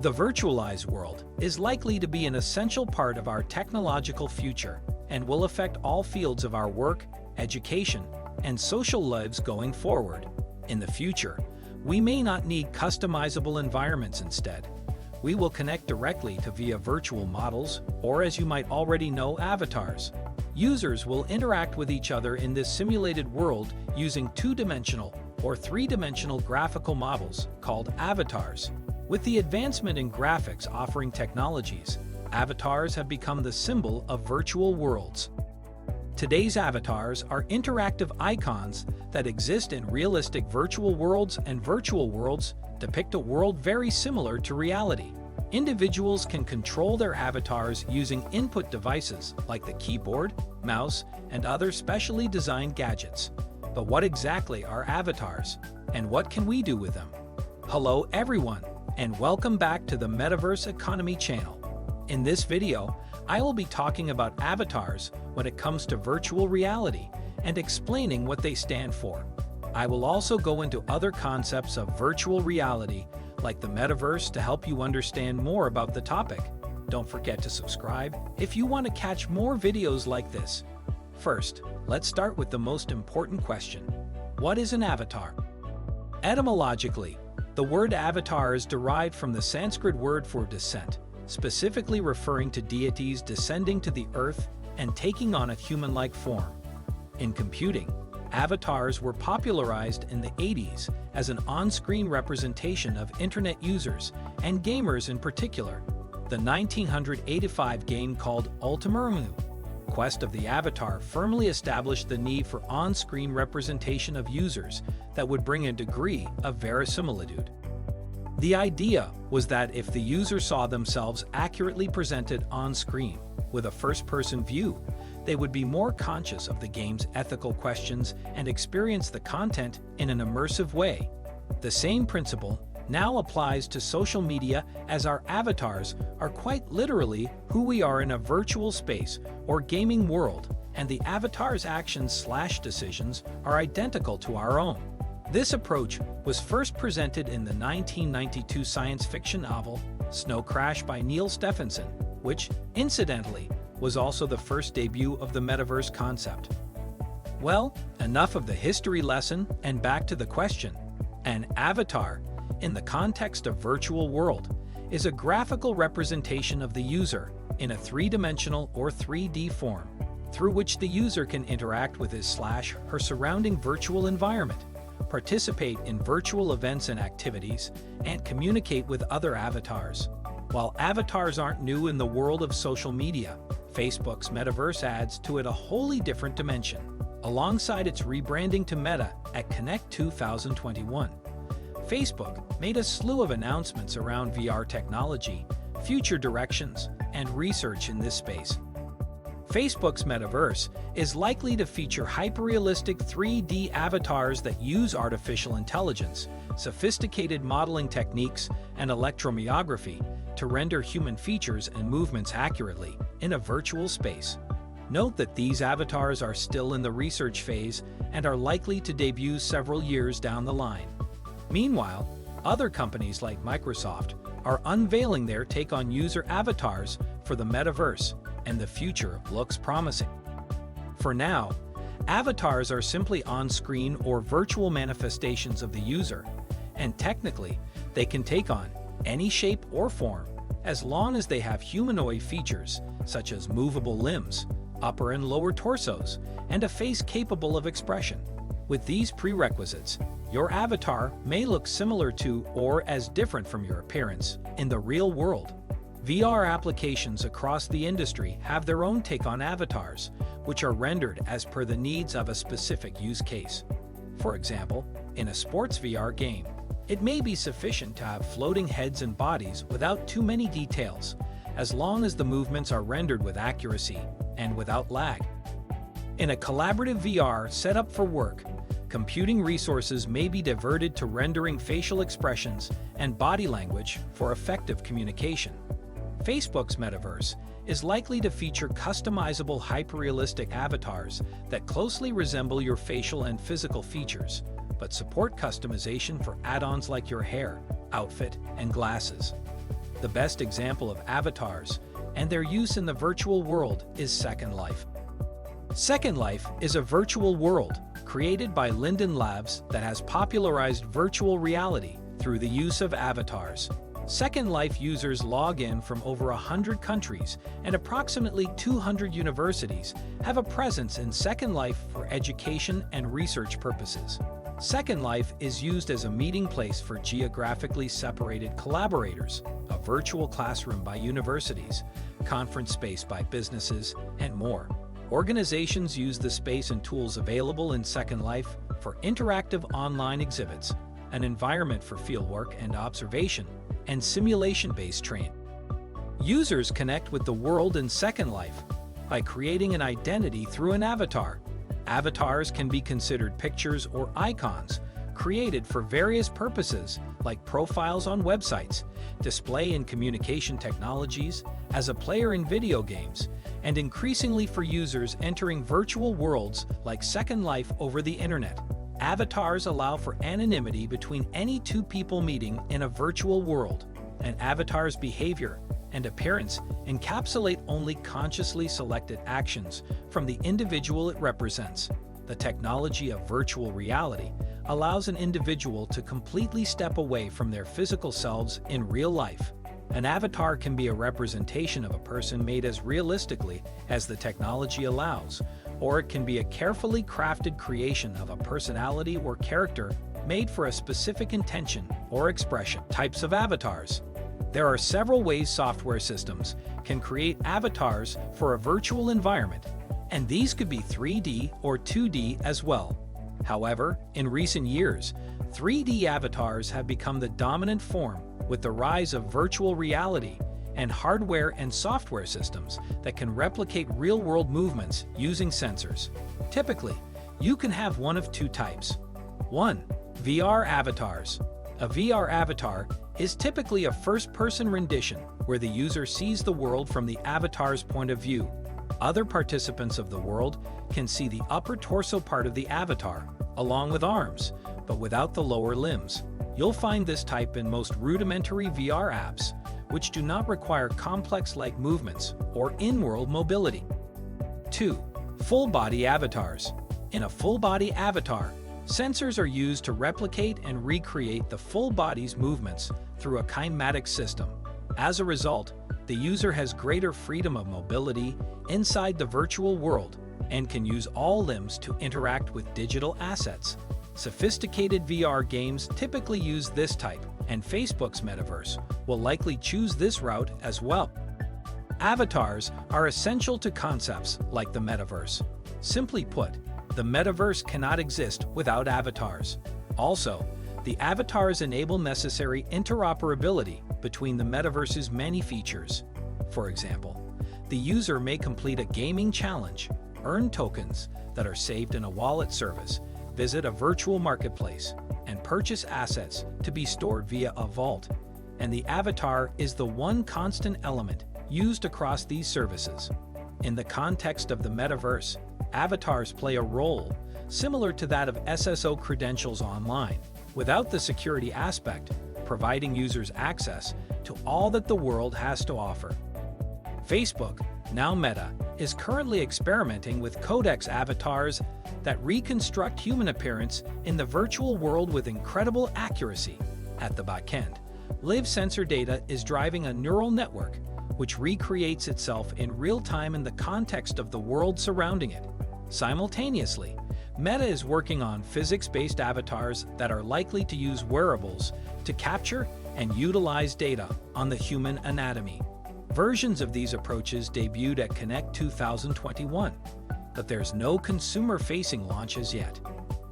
The virtualized world is likely to be an essential part of our technological future and will affect all fields of our work, education, and social lives going forward. In the future, we may not need customizable environments instead. We will connect directly to via virtual models, or as you might already know, avatars. Users will interact with each other in this simulated world using two-dimensional or three-dimensional graphical models called avatars. With the advancement in graphics offering technologies, avatars have become the symbol of virtual worlds. Today's avatars are interactive icons that exist in realistic virtual worlds, and virtual worlds depict a world very similar to reality. Individuals can control their avatars using input devices like the keyboard, mouse, and other specially designed gadgets. But what exactly are avatars, and what can we do with them? Hello everyone, and welcome back to the Metaverse Economy channel. In this video, I will be talking about avatars when it comes to virtual reality and explaining what they stand for. I will also go into other concepts of virtual reality like the metaverse to help you understand more about the topic. Don't forget to subscribe if you want to catch more videos like this. First, let's start with the most important question. What is an avatar? Etymologically, the word avatar is derived from the Sanskrit word for descent, specifically referring to deities descending to the earth and taking on a human-like form. In computing, avatars were popularized in the 80s as an on-screen representation of internet users and gamers in particular. The 1985 game called Ultima Quest of the Avatar firmly established the need for on-screen representation of users that would bring a degree of verisimilitude. The idea was that if the user saw themselves accurately presented on screen with a first-person view, they would be more conscious of the game's ethical questions and experience the content in an immersive way. The same principle now applies to social media, as our avatars are quite literally who we are in a virtual space or gaming world, and the avatar's actions/decisions are identical to our own. This approach was first presented in the 1992 science fiction novel Snow Crash by Neil Stephenson, which, incidentally, was also the first debut of the metaverse concept. Well, enough of the history lesson and back to the question. An avatar, in the context of virtual world, is a graphical representation of the user in a three-dimensional or 3D form, through which the user can interact with his/her surrounding virtual environment, participate in virtual events and activities, and communicate with other avatars. While avatars aren't new in the world of social media, Facebook's Metaverse adds to it a wholly different dimension. Alongside its rebranding to Meta at Connect 2021, Facebook made a slew of announcements around VR technology, future directions, and research in this space. Facebook's Metaverse is likely to feature hyper-realistic 3D avatars that use artificial intelligence, sophisticated modeling techniques, and electromyography to render human features and movements accurately in a virtual space. Note that these avatars are still in the research phase and are likely to debut several years down the line. Meanwhile, other companies like Microsoft are unveiling their take on user avatars for the metaverse, and the future looks promising. For now, avatars are simply on-screen or virtual manifestations of the user, and technically, they can take on any shape or form as long as they have humanoid features such as movable limbs, upper and lower torsos, and a face capable of expression. With these prerequisites, your avatar may look similar to or as different from your appearance in the real world. VR applications across the industry have their own take on avatars, which are rendered as per the needs of a specific use case. For example, in a sports VR game, it may be sufficient to have floating heads and bodies without too many details, as long as the movements are rendered with accuracy and without lag. In a collaborative VR set up for work, computing resources may be diverted to rendering facial expressions and body language for effective communication. Facebook's Metaverse is likely to feature customizable hyperrealistic avatars that closely resemble your facial and physical features, but support customization for add-ons like your hair, outfit, and glasses. The best example of avatars and their use in the virtual world is Second Life. Second Life is a virtual world created by Linden Labs that has popularized virtual reality through the use of avatars. Second Life users log in from over 100 countries, and approximately 200 universities have a presence in Second Life for education and research purposes. Second Life is used as a meeting place for geographically separated collaborators, a virtual classroom by universities, conference space by businesses, and more. Organizations use the space and tools available in Second Life for interactive online exhibits, an environment for fieldwork and observation, and simulation-based training. Users connect with the world in Second Life by creating an identity through an avatar. Avatars can be considered pictures or icons created for various purposes, like profiles on websites, display in communication technologies, as a player in video games, and increasingly for users entering virtual worlds like Second Life over the internet. Avatars allow for anonymity between any two people meeting in a virtual world. An avatar's behavior and appearance encapsulate only consciously selected actions from the individual it represents. The technology of virtual reality allows an individual to completely step away from their physical selves in real life. An avatar can be a representation of a person made as realistically as the technology allows, or it can be a carefully crafted creation of a personality or character made for a specific intention or expression. Types of avatars. There are several ways software systems can create avatars for a virtual environment, and these could be 3D or 2D as well. However, in recent years, 3D avatars have become the dominant form with the rise of virtual reality and hardware and software systems that can replicate real-world movements using sensors. Typically, you can have one of two types. 1. VR avatars. A VR avatar is typically a first-person rendition where the user sees the world from the avatar's point of view. Other participants of the world can see the upper torso part of the avatar, along with arms, but without the lower limbs. You'll find this type in most rudimentary VR apps, which do not require complex leg movements or in-world mobility. 2. Full-body avatars. In a full-body avatar, sensors are used to replicate and recreate the full body's movements through a kinematic system. As a result, the user has greater freedom of mobility inside the virtual world and can use all limbs to interact with digital assets. Sophisticated VR games typically use this type, and Facebook's Metaverse will likely choose this route as well. Avatars are essential to concepts like the Metaverse. Simply put, the Metaverse cannot exist without avatars. Also, the avatars enable necessary interoperability between the Metaverse's many features. For example, the user may complete a gaming challenge, earn tokens that are saved in a wallet service, visit a virtual marketplace, and purchase assets to be stored via a vault. And the avatar is the one constant element used across these services. In the context of the Metaverse, avatars play a role similar to that of SSO credentials online, without the security aspect, providing users access to all that the world has to offer. Facebook, now Meta, is currently experimenting with codex avatars that reconstruct human appearance in the virtual world with incredible accuracy. At the back end, live sensor data is driving a neural network which recreates itself in real time in the context of the world surrounding it. Simultaneously, Meta is working on physics-based avatars that are likely to use wearables to capture and utilize data on the human anatomy. Versions of these approaches debuted at Connect 2021, but there's no consumer-facing launches yet.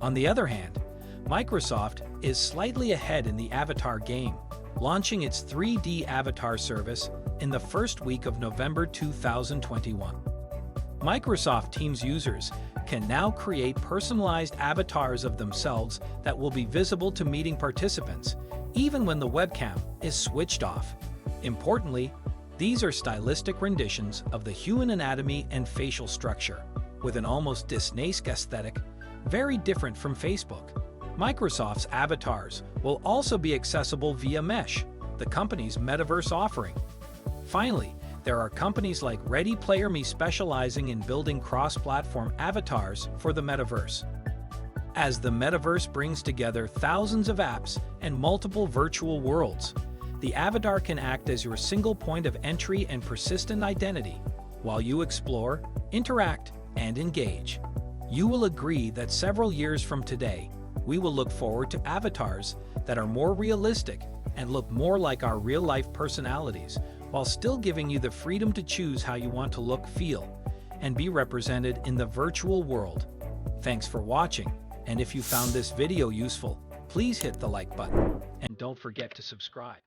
On the other hand, Microsoft is slightly ahead in the avatar game, launching its 3D avatar service in the first week of November 2021. Microsoft Teams users can now create personalized avatars of themselves that will be visible to meeting participants, even when the webcam is switched off. Importantly, these are stylistic renditions of the human anatomy and facial structure, with an almost Disney-esque aesthetic, very different from Facebook. Microsoft's avatars will also be accessible via Mesh, the company's metaverse offering. Finally, there are companies like Ready Player Me specializing in building cross-platform avatars for the metaverse. As the metaverse brings together thousands of apps and multiple virtual worlds, the avatar can act as your single point of entry and persistent identity while you explore, interact, and engage. You will agree that several years from today, we will look forward to avatars that are more realistic and look more like our real-life personalities, while still giving you the freedom to choose how you want to look, feel, and be represented in the virtual world. Thanks for watching, and if you found this video useful, please hit the like button and don't forget to subscribe.